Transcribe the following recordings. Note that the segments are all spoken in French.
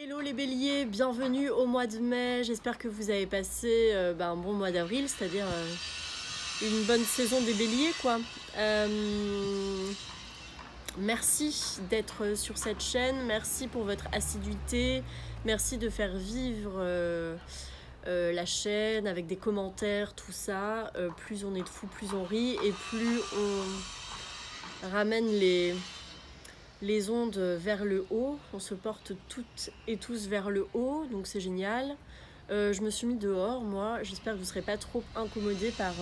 Hello les béliers, bienvenue au mois de mai, j'espère que vous avez passé un bon mois d'avril, c'est-à-dire une bonne saison des béliers quoi. Merci d'être sur cette chaîne, merci pour votre assiduité, merci de faire vivre la chaîne avec des commentaires, tout ça. Plus on est de fous, plus on rit et plus on ramène les ondes vers le haut, on se porte toutes et tous vers le haut, donc c'est génial. Je me suis mis dehors, moi, j'espère que vous ne serez pas trop incommodés par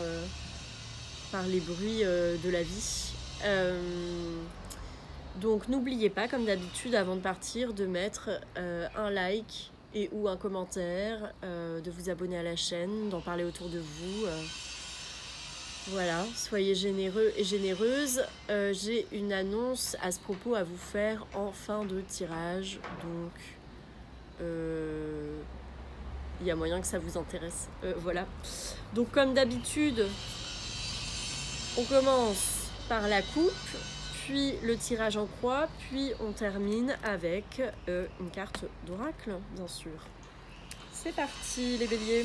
les bruits de la vie. Donc n'oubliez pas, comme d'habitude, avant de partir, de mettre un like et ou un commentaire, de vous abonner à la chaîne, d'en parler autour de vous. Voilà, soyez généreux et généreuses. J'ai une annonce à ce propos à vous faire en fin de tirage. Donc, il y a moyen que ça vous intéresse. Voilà. Donc, comme d'habitude, on commence par la coupe, puis le tirage en croix, puis on termine avec une carte d'oracle, bien sûr. C'est parti, les béliers.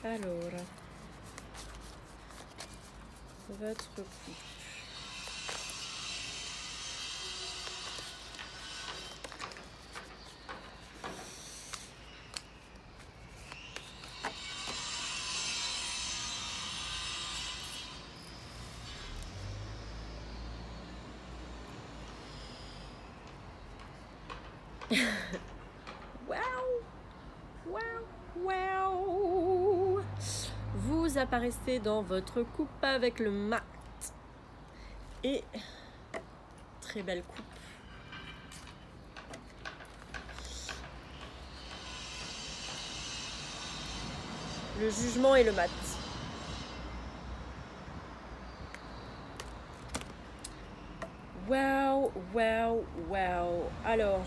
Alors, votre coupe. Waouh. Vous apparaissez dans votre coupe avec le mat. Et très belle coupe. Le jugement et le mat. Waouh, waouh, waouh. Alors,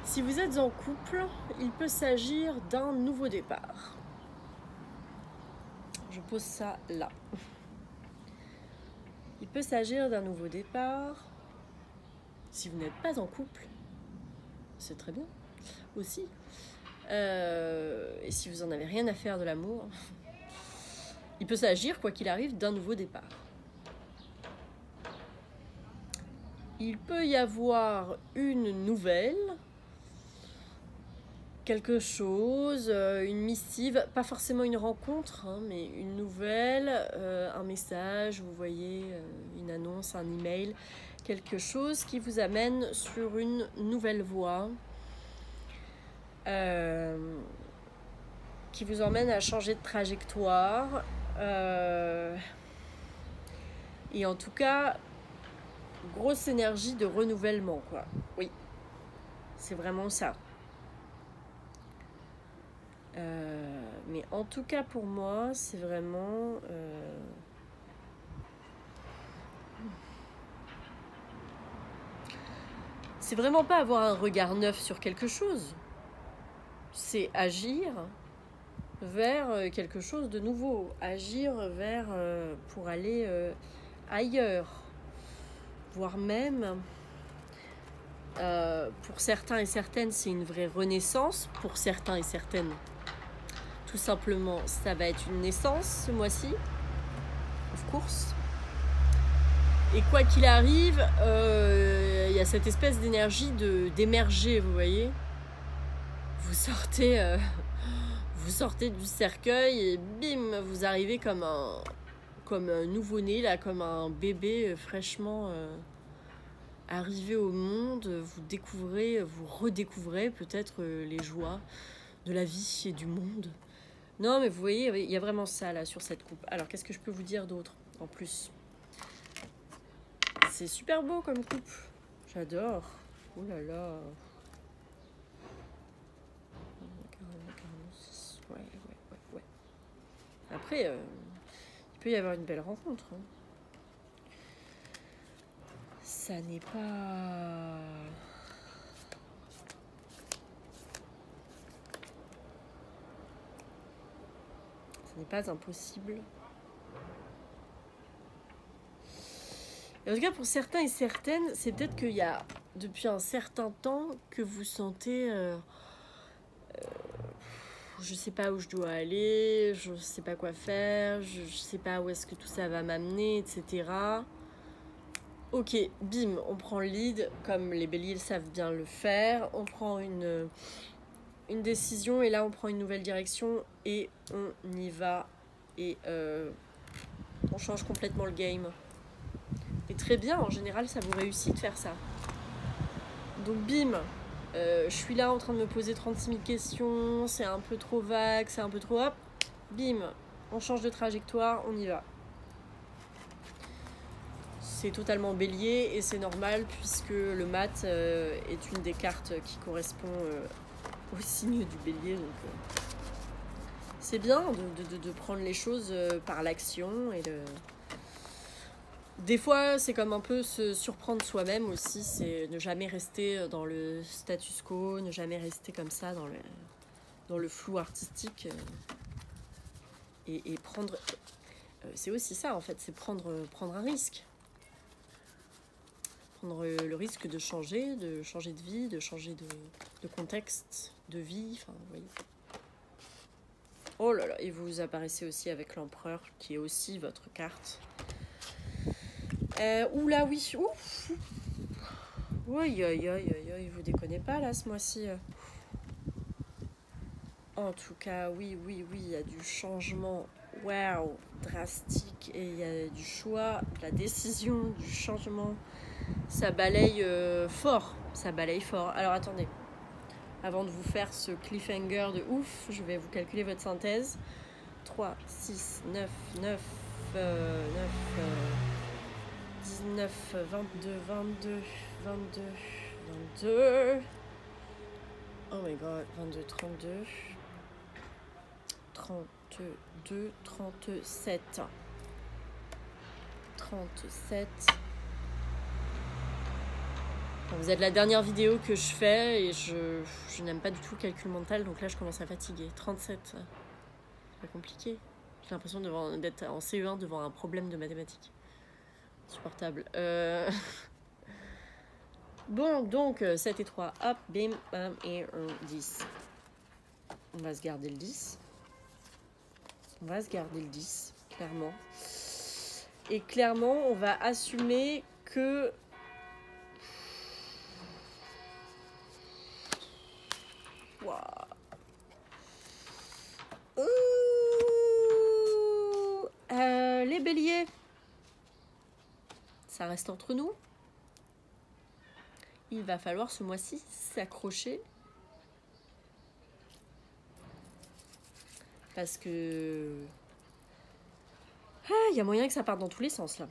si vous êtes en couple, il peut s'agir d'un nouveau départ. Je pose ça là. Il peut s'agir d'un nouveau départ. Si vous n'êtes pas en couple, c'est très bien aussi. Et si vous en avez rien à faire de l'amour, il peut s'agir, quoi qu'il arrive, d'un nouveau départ. Il peut y avoir une nouvelle, quelque chose, une missive, pas forcément une rencontre, hein, mais une nouvelle, un message, vous voyez, une annonce, un email, quelque chose qui vous amène sur une nouvelle voie, qui vous emmène à changer de trajectoire, et en tout cas, grosse énergie de renouvellement, quoi. Oui, c'est vraiment ça. Mais en tout cas pour moi c'est vraiment c'est vraiment pas avoir un regard neuf sur quelque chose, c'est agir vers quelque chose de nouveau, agir vers pour aller ailleurs, voire même pour certains et certaines c'est une vraie renaissance, pour certains et certaines tout simplement, ça va être une naissance ce mois-ci, of course. Et quoi qu'il arrive, y a cette espèce d'énergie d'émerger, vous voyez. Vous sortez du cercueil et bim, vous arrivez comme un nouveau-né, là, comme un bébé fraîchement arrivé au monde. Vous redécouvrez peut-être les joies de la vie et du monde. Non, mais vous voyez, il y a vraiment ça là sur cette coupe. Alors, qu'est-ce que je peux vous dire d'autre en plus? C'est super beau comme coupe. J'adore. Oh là là. Ouais. Après, il peut y avoir une belle rencontre. Hein. Ça n'est pas... Ce n'est pas impossible Et en tout cas, pour certains et certaines, c'est peut-être qu'il y a depuis un certain temps que vous sentez je sais pas où je dois aller, je sais pas quoi faire, je sais pas où est-ce que tout ça va m'amener, etc. Ok, bim, on prend le lead, comme les béliers savent bien le faire, on prend une décision et là on prend une nouvelle direction et on y va et on change complètement le game. Et très bien, en général ça vous réussit de faire ça. Donc bim, je suis là en train de me poser 36 000 questions, c'est un peu trop vague, c'est un peu trop hop, bim, on change de trajectoire, on y va. C'est totalement bélier et c'est normal puisque le mat est une des cartes qui correspond au signe du bélier. Donc c'est bien de prendre les choses par l'action et de... Des fois, c'est comme un peu se surprendre soi-même aussi, c'est ne jamais rester dans le status quo, ne jamais rester comme ça dans le flou artistique et prendre... c'est aussi ça en fait, c'est prendre un risque. Prendre le risque de changer de vie, de changer de contexte, de vie, enfin, vous voyez. Oh là là, et vous apparaissez aussi avec l'empereur, qui est aussi votre carte. Oula, oui, ouf. Oui, vous déconnez pas là ce mois-ci. En tout cas, oui, il y a du changement, waouh, drastique, et il y a du choix, de la décision, du changement. Ça balaye fort, Alors attendez, avant de vous faire ce cliffhanger de ouf, je vais vous calculer votre synthèse. 3, 6, 9, 19, 22. Oh my god, 22, 32, 37. 37. Vous êtes la dernière vidéo que je fais et je n'aime pas du tout le calcul mental, donc là je commence à fatiguer. 37, c'est pas compliqué. J'ai l'impression d'être en CE1 devant un problème de mathématiques. Insupportable. Bon, donc 7 et 3, hop, bim, bam, et 10. On va se garder le 10. Clairement. Et clairement, on va assumer que... Wow. Les béliers, ça reste entre nous. Il va falloir ce mois-ci s'accrocher. Parce que... il y a moyen que ça parte dans tous les sens là.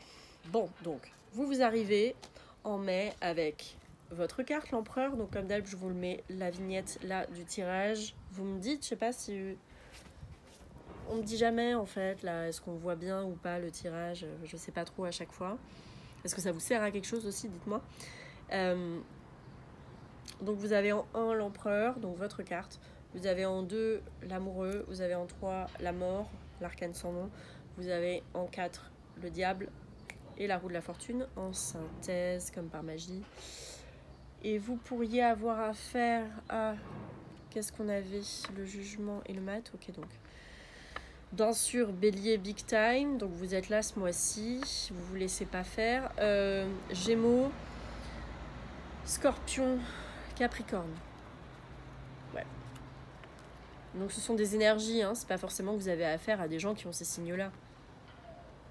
Bon, donc, vous arrivez en mai avec votre carte, l'empereur. Donc comme d'hab, je vous le mets la vignette là du tirage. Vous me dites, je sais pas si... On me dit jamais en fait, là, est-ce qu'on voit bien ou pas le tirage? Je sais pas trop à chaque fois. Est-ce que ça vous sert à quelque chose aussi? Dites-moi. Donc vous avez en 1 l'empereur, donc votre carte. Vous avez en 2 l'amoureux. Vous avez en 3 la mort, l'arcane sans nom. Vous avez en 4 le diable et la roue de la fortune en synthèse comme par magie. Et vous pourriez avoir affaire à... Qu'est-ce qu'on avait? Le jugement et le mat. Ok, donc. Bien sûr, bélier big time. Donc vous êtes là ce mois-ci. Vous vous laissez pas faire. Gémeaux, Scorpion, Capricorne. Ouais. Donc ce sont des énergies. C'est pas forcément que vous avez affaire à des gens qui ont ces signes-là.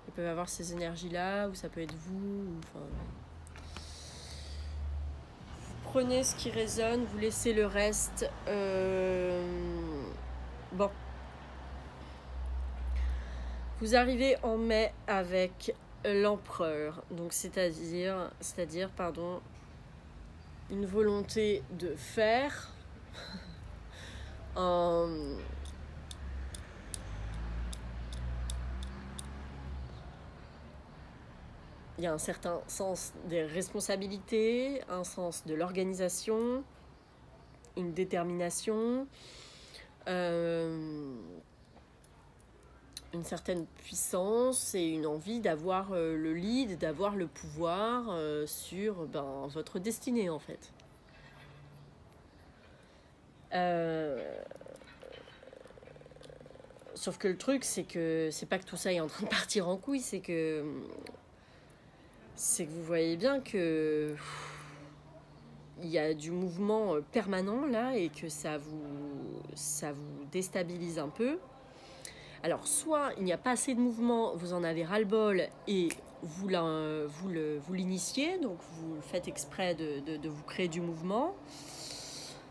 Ils peuvent avoir ces énergies-là, ou ça peut être vous. Enfin... Prenez ce qui résonne, vous laissez le reste. Bon. Vous arrivez en mai avec l'empereur. Donc c'est-à-dire, une volonté de faire. Il y a un certain sens des responsabilités, un sens de l'organisation, une détermination. une certaine puissance et une envie d'avoir le lead, d'avoir le pouvoir sur votre destinée en fait. Sauf que le truc, c'est que c'est pas que tout ça est en train de partir en couille, c'est que vous voyez bien que il y a du mouvement permanent là et que ça vous déstabilise un peu. Alors, soit il n'y a pas assez de mouvement, vous en avez ras-le-bol et vous l'initiez, donc vous faites exprès de vous créer du mouvement.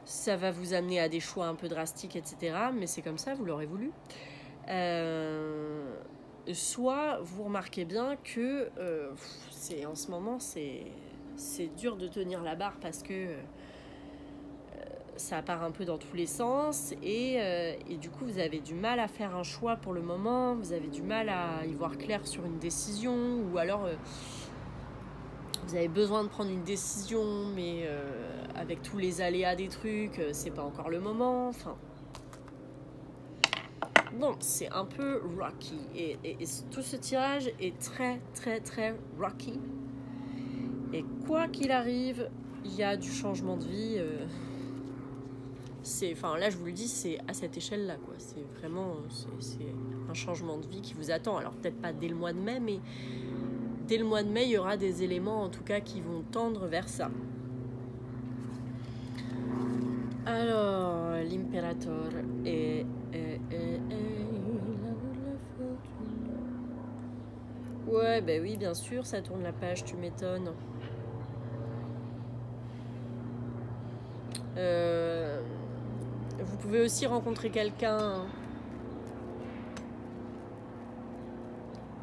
Ça va vous amener à des choix un peu drastiques, etc. Mais c'est comme ça, vous l'aurez voulu. Soit vous remarquez bien que en ce moment, c'est dur de tenir la barre parce que ça part un peu dans tous les sens et du coup vous avez du mal à faire un choix pour le moment, vous avez du mal à y voir clair sur une décision ou alors vous avez besoin de prendre une décision mais avec tous les aléas des trucs c'est pas encore le moment, enfin bon c'est un peu rocky et tout ce tirage est très très très rocky et quoi qu'il arrive il y a du changement de vie là je vous le dis, c'est à cette échelle là quoi. C'est vraiment c'est un changement de vie qui vous attend. Alors peut-être pas dès le mois de mai, mais dès le mois de mai il y aura des éléments en tout cas qui vont tendre vers ça. Alors l'impérator et ouais bah oui bien sûr ça tourne la page, tu m'étonnes. Vous pouvez aussi rencontrer quelqu'un.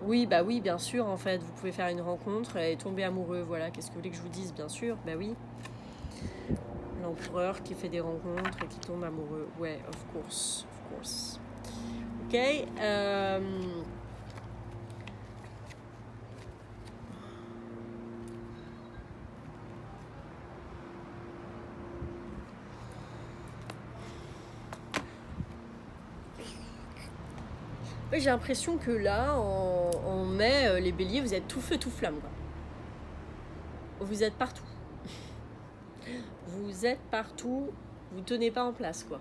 Oui, bah oui, bien sûr, en fait. Vous pouvez faire une rencontre et tomber amoureux. Voilà, qu'est-ce que vous voulez que je vous dise, bien sûr. Bah oui. L'empereur qui fait des rencontres et qui tombe amoureux. Ouais, of course. Ok. J'ai l'impression que là, en mai, les béliers, vous êtes tout feu, tout flamme. Quoi. Vous êtes partout. Vous êtes partout. Vous tenez pas en place, quoi.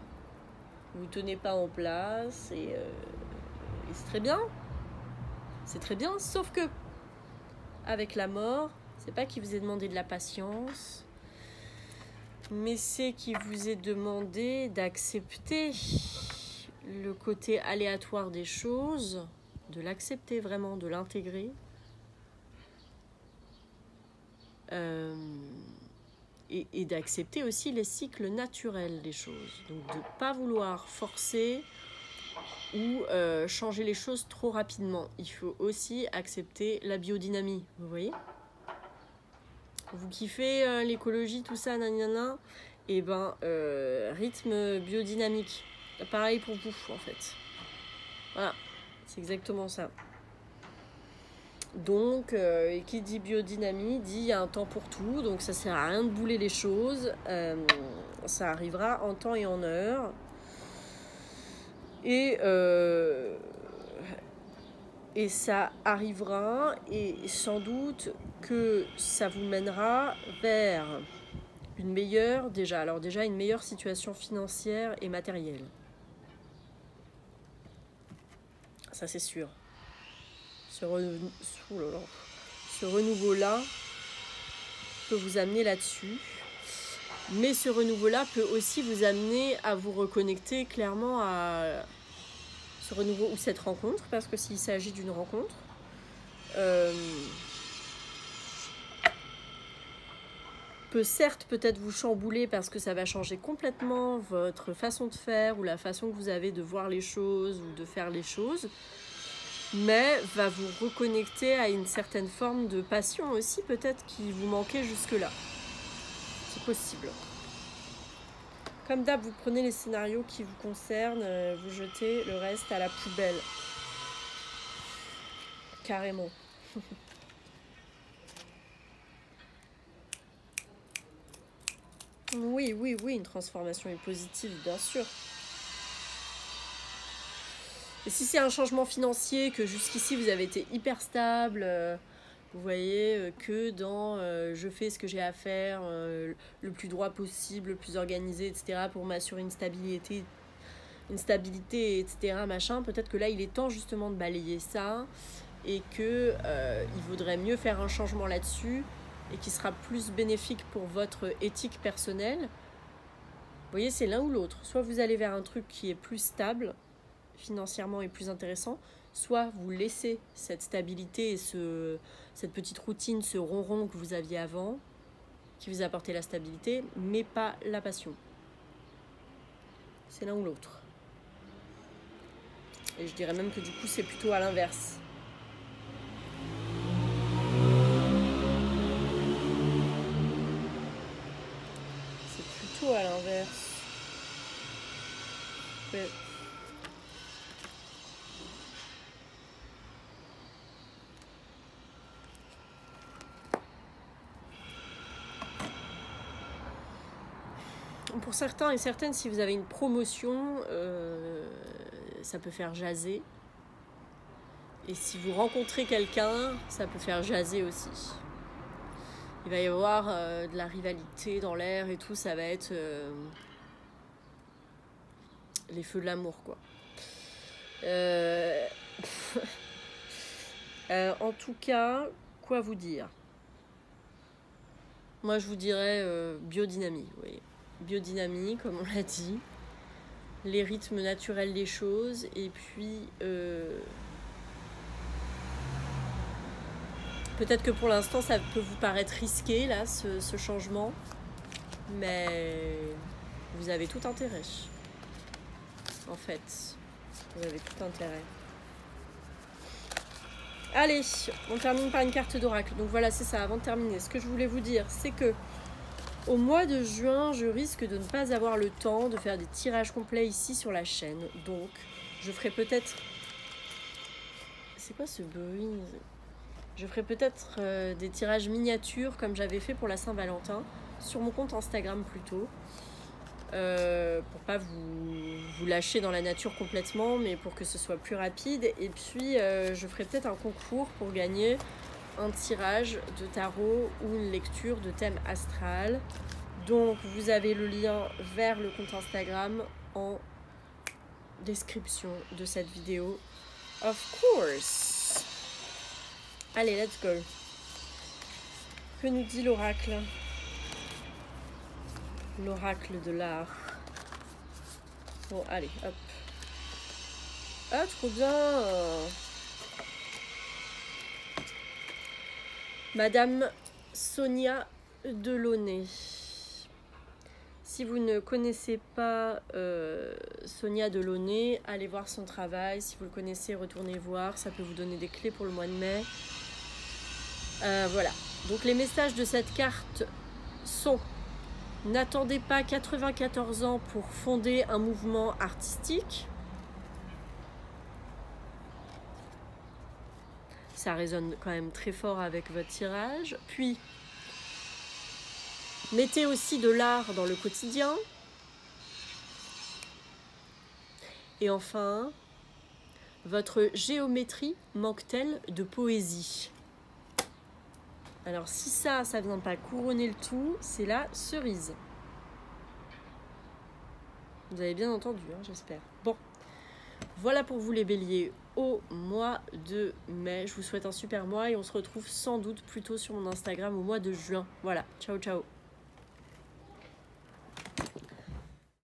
Vous tenez pas en place et c'est très bien. C'est très bien, sauf que avec la mort, c'est pas qu'il vous ait demandé de la patience, mais c'est qu'il vous ait demandé d'accepter le côté aléatoire des choses, de l'accepter vraiment, de l'intégrer. Et d'accepter aussi les cycles naturels des choses. Donc de ne pas vouloir forcer ou changer les choses trop rapidement. Il faut aussi accepter la biodynamie, vous voyez ? Vous kiffez l'écologie, tout ça, nanana, et rythme biodynamique. Pareil pour vous, en fait. Voilà, c'est exactement ça. Donc, qui dit biodynamie dit il y a un temps pour tout, donc ça sert à rien de bouler les choses. Ça arrivera en temps et en heure. Et ça arrivera, et sans doute que ça vous mènera vers une meilleure, une meilleure situation financière et matérielle. Ça, c'est sûr. Ce renouveau-là peut vous amener là-dessus. Mais ce renouveau-là peut aussi vous amener à vous reconnecter clairement à ce renouveau ou cette rencontre, parce que s'il s'agit d'une rencontre, peut certes peut-être vous chambouler parce que ça va changer complètement votre façon de faire ou la façon que vous avez de voir les choses ou de faire les choses, mais va vous reconnecter à une certaine forme de passion aussi peut-être qui vous manquait jusque-là. C'est possible. Comme d'hab, vous prenez les scénarios qui vous concernent, vous jetez le reste à la poubelle. Carrément. Oui, une transformation est positive, bien sûr. Et si c'est un changement financier, que jusqu'ici vous avez été hyper stable, vous voyez que dans je fais ce que j'ai à faire le plus droit possible, le plus organisé, etc. pour m'assurer une stabilité, etc. machin, peut-être que là il est temps justement de balayer ça et que il vaudrait mieux faire un changement là-dessus et qui sera plus bénéfique pour votre éthique personnelle. Vous voyez, c'est l'un ou l'autre. Soit vous allez vers un truc qui est plus stable financièrement et plus intéressant, soit vous laissez cette stabilité et cette petite routine, ce ronron que vous aviez avant, qui vous apportait la stabilité, mais pas la passion. C'est l'un ou l'autre. Et je dirais même que du coup, c'est plutôt à l'inverse. C'est plutôt à l'inverse. Ouais. Pour certains et certaines, si vous avez une promotion, ça peut faire jaser. Et si vous rencontrez quelqu'un, ça peut faire jaser aussi. Il va y avoir de la rivalité dans l'air et tout, ça va être les feux de l'amour, quoi. En tout cas, quoi vous dire? Moi, je vous dirais biodynamie, oui. Biodynamie, comme on l'a dit, les rythmes naturels des choses, et puis peut-être que pour l'instant ça peut vous paraître risqué là, ce changement, mais vous avez tout intérêt. En fait, vous avez tout intérêt. Allez, on termine par une carte d'oracle. Donc voilà, c'est ça, avant de terminer. Ce que je voulais vous dire, c'est que au mois de juin, je risque de ne pas avoir le temps de faire des tirages complets ici sur la chaîne. Donc, je ferai peut-être... C'est quoi ce bruit? Je ferai peut-être des tirages miniatures comme j'avais fait pour la Saint-Valentin, sur mon compte Instagram plutôt. Pour pas vous lâcher dans la nature complètement, mais pour que ce soit plus rapide. Et puis, je ferai peut-être un concours pour gagner un tirage de tarot ou une lecture de thème astral. Donc vous avez le lien vers le compte Instagram en description de cette vidéo, of course. Allez, let's go. Que nous dit l'oracle? L'oracle de l'art. Bon, allez, hop. Ah, trop bien. Madame Sonia Delaunay. Si vous ne connaissez pas Sonia Delaunay, allez voir son travail. Si vous le connaissez, retournez voir. Ça peut vous donner des clés pour le mois de mai. Voilà. Donc les messages de cette carte sont: n'attendez pas 94 ans pour fonder un mouvement artistique. Ça résonne quand même très fort avec votre tirage. Puis, mettez aussi de l'art dans le quotidien. Et enfin, votre géométrie manque-t-elle de poésie? Alors si ça ne vient pas couronner le tout, c'est la cerise. Vous avez bien entendu, hein, j'espère. Bon, voilà pour vous les béliers au mois de mai. Je vous souhaite un super mois et on se retrouve sans doute plutôt sur mon Instagram au mois de juin. Voilà, ciao ciao.